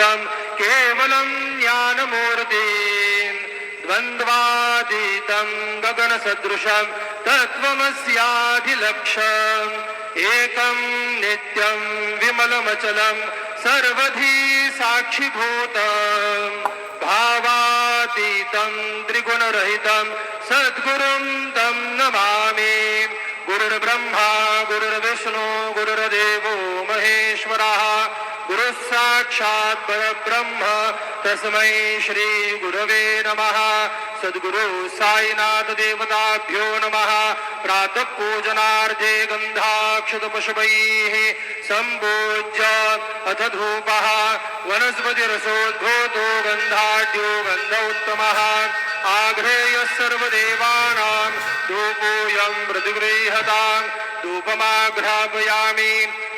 केवलं ज्ञानमूर्ति द्वन्द्वातीतं गगनसदृशं तत्त्वमस्याधिलक्ष्यम् एकं नित्यं विमलमचलं सर्वधी साक्षिभूतं भावातीतं त्रिगुणरहितं सद्गुरुं तं नमामि। गुरुर्ब्रह्मा गुरुर्विष्णु गुरुर्देवो महेश्वरः गुरुः साक्षात् परब्रह्म तस्मै श्री गुरवे नमः। सद्गुरु साईनाथ देवताभ्यो नमः। प्रातः पूजनार्थे गन्धाक्षतपुष्पैः सम्पूज्य अथ धूपः वनस्पतिरसोद्भूतो गन्धाढ्यो गन्ध उत्तमः आघ्रेय सर्वदेवानां धूपोऽयं प्रतिगृह्यतां धूपमाघ्रापयामि।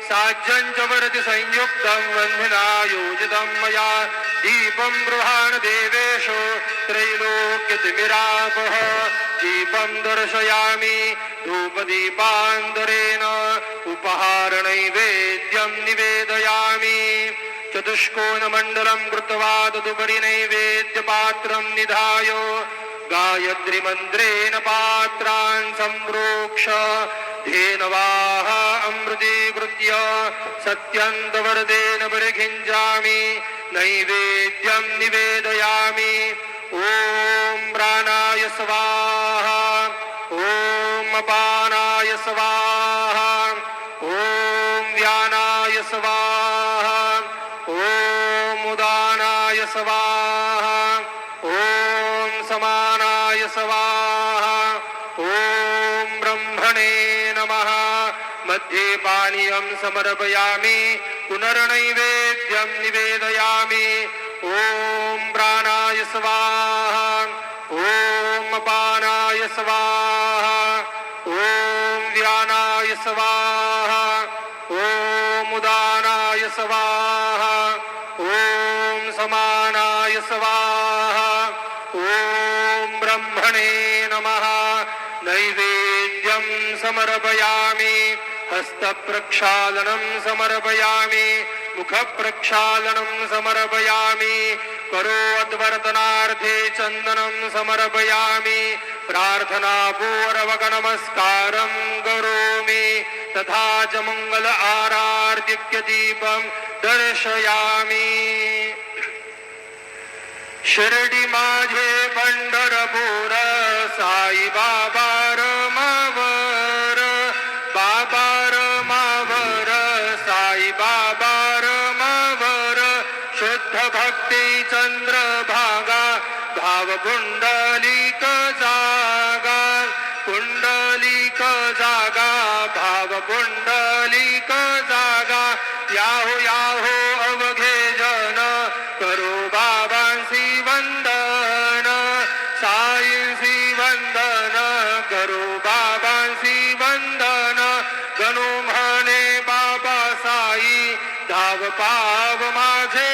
साज्यं च वरति संयुक्तं वह्निना योजितं मया दीपं गृहाण देवेषु त्रैलोक्यतिमिरापः दीपं दर्शयामि धूपदीपान्तरेण उपहारनैवेद्यं निवेदयामि। चतुष्कोणमण्डलं कृत्वा तदुपरि नैवेद्यपात्रं निधाय गायत्रीमन्त्रेण पात्रान् सम्प्रोक्ष धेनवाः अमृतीकृत्य सत्यन्तवरदेन परिखिञ्चामि नैवेद्यं निवेदयामि। ॐ प्राणाय स्वाहा ॐ अपानाय स्वाहा ॐ व्यानाय स्वाहा ॐ उदानाय स्वाहा ॐ समानाय स्वाहा ॐ ब्रह्मणे नमः। मध्ये पानीयं समर्पयामि पुनर्नैवेद्यं निवेदयामि। ॐ प्राणाय स्वाहा ॐ अपानाय स्वाहा ॐ व्यानाय स्वाहा ॐ उदानाय स्वाहा ॐ समानाय स्वाहा ॐ ब्रह्मणे नमः। नैवेद्यं समर्पयामि हस्तप्रक्षालनं समर्पयामि मुखप्रक्षालनं समर्पयामि करोद्वर्तनार्थे चन्दनं समर्पयामि प्रार्थनापूर्वकनमस्कारं करोमि तथा च मङ्गल आरार्दिक्यदीपं दर्शयामि। शिर्डी माझे पंढरपूर साई बाबा रमावर बाबा रमावर साई बाबा रमावर शुद्ध भक्ती चंद्रभागा भाव पुंडलिक जागा पुंडलिक जागा भाव पुंडलिक जागा याहो याहो अवघे जन करो बाबांसी वंदन साईंसी वंदन करो बाबांसी वंदन गणू म्हणे बाबा साई धाव पाव माझे